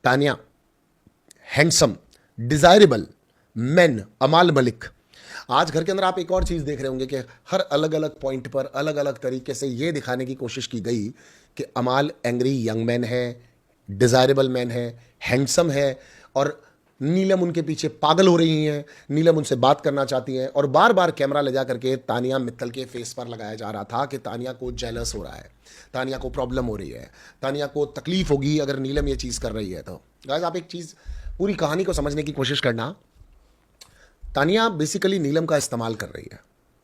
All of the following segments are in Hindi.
तानिया, हैंडसम, डिजायरेबल मैन अमाल मलिक। आज घर के अंदर आप एक और चीज देख रहे होंगे कि हर अलग अलग पॉइंट पर अलग अलग तरीके से यह दिखाने की कोशिश की गई कि अमाल एंग्री यंग मैन है, डिजायरेबल मैन है, हैंडसम है, और नीलम उनके पीछे पागल हो रही हैं। नीलम उनसे बात करना चाहती हैं और बार बार कैमरा ले जा करके तानिया मित्तल के फेस पर लगाया जा रहा था कि तानिया को जेलस हो रहा है, तानिया को प्रॉब्लम हो रही है, तानिया को तकलीफ होगी अगर नीलम ये चीज़ कर रही है। तो गाइस आप एक चीज़ पूरी कहानी को समझने की कोशिश करना। तानिया बेसिकली नीलम का इस्तेमाल कर रही है।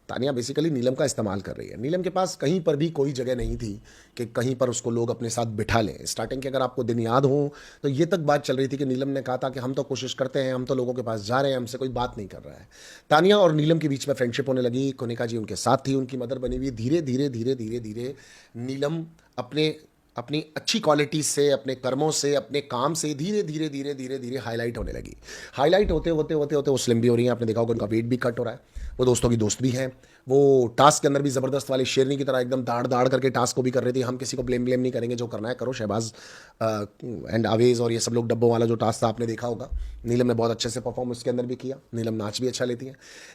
तानिया बेसिकली नीलम का इस्तेमाल कर रही है। नीलम के पास कहीं पर भी कोई जगह नहीं थी कि कहीं पर उसको लोग अपने साथ बिठा लें। स्टार्टिंग के अगर आपको दिन याद हो तो ये तक बात चल रही थी कि नीलम ने कहा था कि हम तो कोशिश करते हैं, हम तो लोगों के पास जा रहे हैं, हमसे कोई बात नहीं कर रहा है। तानिया और नीलम के बीच में फ्रेंडशिप होने लगी। कोनिका जी उनके साथ थी, उनकी मदर बनी हुई। धीरे धीरे धीरे धीरे धीरे नीलम अपने अपनी अच्छी क्वालिटी से, अपने कर्मों से, अपने काम से धीरे धीरे धीरे धीरे धीरे हाईलाइट होने लगी। हाईलाइट होते होते होते होते वो स्लिम भी हो रही है। आपने देखा होगा उनका वेट भी कट हो रहा है। वो दोस्तों की दोस्त भी हैं। वो टास्क के अंदर भी ज़बरदस्त वाली शेरनी की तरह एकदम दाड़ दाड़ करके टास्क को भी कर रही थी। हम किसी को ब्लेम नहीं करेंगे, जो करना है करो। शहबाज एंड आवेज और ये सब लोग डब्बों वाला जो टास्क था आपने देखा होगा। नीलम ने बहुत अच्छे से परफॉर्म उसके अंदर भी किया। नीलम नाच भी अच्छा लेती है।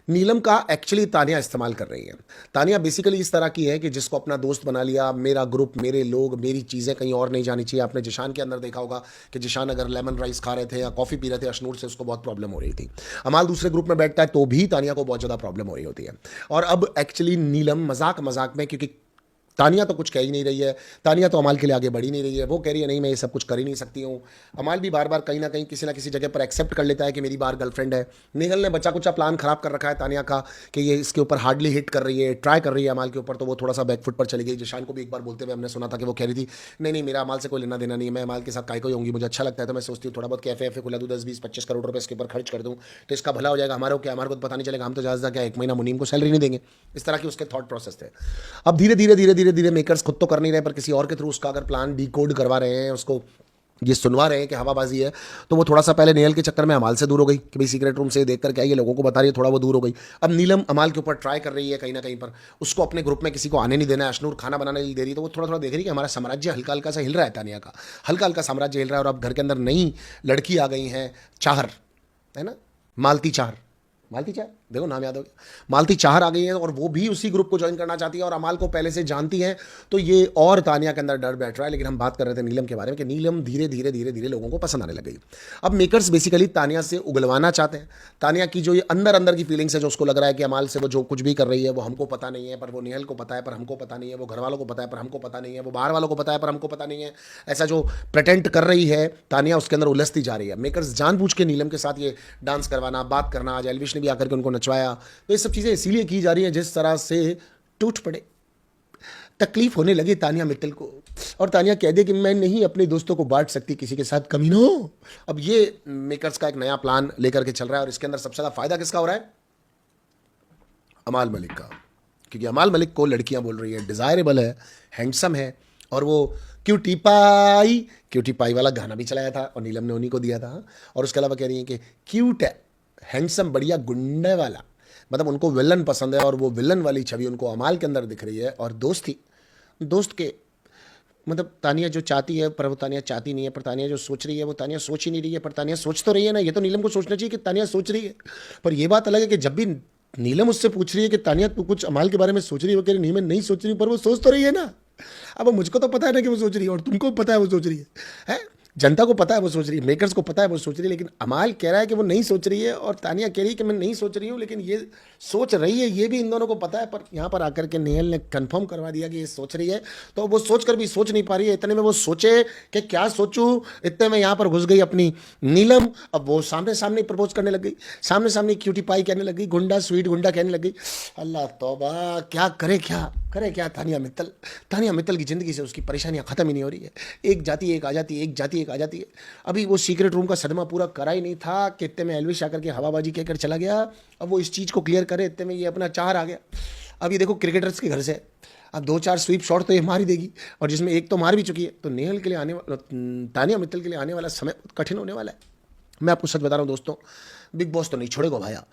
नीलम का एक्चुअली तानिया इस्तेमाल कर रही है। तानिया बेसिकली इस तरह की है कि जिसको अपना दोस्त बना लिया, मेरा ग्रुप, मेरे लोग, मेरी चीज़ें कहीं और नहीं जानी चाहिए। आपने जिशान के अंदर देखा होगा कि जिशान अगर लेमन राइस खा रहे थे या कॉफ़ी पी रहे थे अशनूर से, उसको बहुत प्रॉब्लम हो रही थी। अमाल दूसरे ग्रुप में बैठता है तो भी तानिया को बहुत ज़्यादा प्रॉब्लम हो रही होती है। और अब एक्चुअली नीलम मजाक मजाक में, क्योंकि तानिया तो कुछ कह ही नहीं रही है, तानिया तो अमाल के लिए आगे बढ़ ही नहीं रही है, वो कह रही है नहीं मैं ये सब कुछ कर ही नहीं सकती हूँ। अमाल भी बार बार कहीं ना कहीं किसी ना किसी जगह पर एक्सेप्ट कर लेता है कि मेरी बार गर्लफ्रेंड है। निगल ने बच्चा कुचा प्लान खराब कर रखा है तानिया का कि ये इसके ऊपर हार्डली हिट कर रही है, ट्राई कर रही है अमाल के ऊपर, तो वो थोड़ा सा बैकफुट पर चली गई। जिशान को भी एक बार बोलते हुए हमने सुना था कि वो कह रही थी नहीं नहीं मेरा अमाल से कोई लेना देना नहीं है, मैं अमाल के साथ काय को होंगी, मुझे अच्छा लगता है तो मैं सोचती हूँ थोड़ा बहुत कैफे ऐफे खुला दूँ, 10-20-25 करोड़ रुपये इसके ऊपर खर्च कर दूँ तो इसका भला हो जाएगा। हमारे क्या, हमारे को पता नहीं चलेगा, हम तो ज़्यादा क्या 1 महीना मुनीम को सैलरी नहीं देंगे। इस तरह की उसके थॉट प्रोसेस थे। अब धीरे धीरे धीरे धीरे धीरे मेकर्स खुद तो कर नहीं रहे पर किसी और के थ्रू उसका अगर प्लान डिकोड करवा रहे हैं, उसको ये सुनवा रहे हैं कि हवाबाजी है, तो वो थोड़ा सा पहले नेहल के चक्कर में अमाल से दूर हो गई कि भाई सीक्रेट रूम से देख कर क्या ये लोगों को बता रही है, थोड़ा वो दूर हो गई। अब नीलम अमाल के ऊपर ट्राई कर रही है कहीं ना कहीं पर उसको अपने ग्रुप में किसी को आने नहीं देना है। अशनूर खाना बनाने नहीं दे रही, तो वो थोड़ा थोड़ा देख रही है कि हमारा साम्राज्य हल्का हल्का सा हिल रहा है, तानिया का हल्का हल्का साम्राज्य हिल रहा है। और अब घर के अंदर नई लड़की आ गई है, चाहर है ना, मालती चाहर, मालती चाहर देखो नाम याद हो गया, मालती चाहर आ गई है और वो भी उसी ग्रुप को ज्वाइन करना चाहती है और अमाल को पहले से जानती है। तो ये और तानिया के अंदर डर बैठ रहा है। लेकिन हम बात कर रहे थे नीलम के बारे में कि नीलम धीरे धीरे धीरे धीरे लोगों को पसंद आने लग गई। अब मेकर्स बेसिकली तानिया से उगलवाना चाहते हैं। तानिया की जो ये अंदर अंदर की फीलिंग्स है, जो उसको लग रहा है कि अमाल से वो जो कुछ भी कर रही है वो हमको पता नहीं है, पर वो नेहल को पता है पर हमको पता नहीं है, वो घर वालों को पता है पर हमको पता नहीं है, वो बाहर वालों को पता है पर हमको पता नहीं है, ऐसा जो प्रेटेंट कर रही है तानिया उसके अंदर उलझती जा रही है। मेकर्स जानबूझ के नीलम के साथ ये डांस करवाना, बात करना, आज एल्विश ने भी आकर के उनको नचवाया, तो ये सब चीज़ें इसीलिए की जा रही हैं जिस तरह से टूट पड़े, तकलीफ होने लगी तानिया मित्तल को और तानिया कह दे कि मैं नहीं अपने दोस्तों को बांट सकती, किसी के साथ कमी ना हो। अब ये मेकर्स का एक नया प्लान लेकर के चल रहा है और इसके अंदर सबसे ज्यादा फायदा किसका हो रहा है? अमाल मलिक का, क्योंकि अमाल मलिक को लड़कियां बोल रही है डिजायरेबल है, हैंडसम है, और वो क्यूटी पाई वाला गाना भी चलाया था और नीलम ने उन्हीं को दिया था। और उसके अलावा कह रही है कि क्यूट है, हैंडसम, बढ़िया गुंडे वाला, मतलब उनको विलन पसंद है और वो विलन वाली छवि उनको अमाल के अंदर दिख रही है। और दोस्त के मतलब तानिया जो चाहती है पर वो तानिया चाहती नहीं है, पर तानिया जो सोच रही है वो तानिया सोच ही नहीं रही है, पर तानिया सोच तो रही है ना। ये तो नीलम को सोचना चाहिए कि तानिया सोच रही है, पर ये बात अलग है कि जब भी नीलम उससे पूछ रही है कि तानिया तू कुछ अमाल के बारे में सोच रही है, वो कह रही नहीं मैं नहीं सोच रही, पर वो सोच तो रही है ना। अब मुझको तो पता है ना कि वो सोच रही है और तुमको पता है वो सोच रही है? जनता को पता है वो सोच रही है, मेकर्स को पता है वो सोच रही है, लेकिन अमाल कह रहा है कि वो नहीं सोच रही है और तानिया कह रही है कि मैं नहीं सोच रही हूँ, लेकिन ये सोच रही है, ये भी इन दोनों को पता है। पर यहाँ पर आकर के नेहल ने कंफर्म करवा दिया कि ये सोच रही है, तो वो सोच कर भी सोच नहीं पा रही है। इतने में वो सोचे कि क्या सोचूं, इतने में यहाँ पर घुस गई अपनी नीलम। अब वो सामने सामने प्रपोज करने लग गई, सामने सामने क्यूटी पाई कहने लग गई, गुंडा स्वीट गुंडा कहने लग गई। अल्लाह तौबा, क्या करे क्या तानिया मित्तल की ज़िंदगी से उसकी परेशानियां ख़त्म ही नहीं हो रही है। एक जाती एक आ जाती है, एक जाती एक आ जाती है। अभी वो सीक्रेट रूम का सदमा पूरा करा ही नहीं था कि इतने में एल्विश आकर के हवाबाजी कहकर चला गया। अब वो इस चीज़ को क्लियर करे, इतने में ये अपना चार आ गया। अब ये देखो क्रिकेटर्स के घर से अब 2-4 स्वीप शॉट तो ये मार ही देगी, और जिसमें एक तो मार भी चुकी है। तो नेहल के लिए आने वाला, तानिया मित्तल के लिए आने वाला समय कठिन होने वाला है। मैं आपको सच बता रहा हूँ दोस्तों, बिग बॉस तो नहीं छोड़ेगा भाया।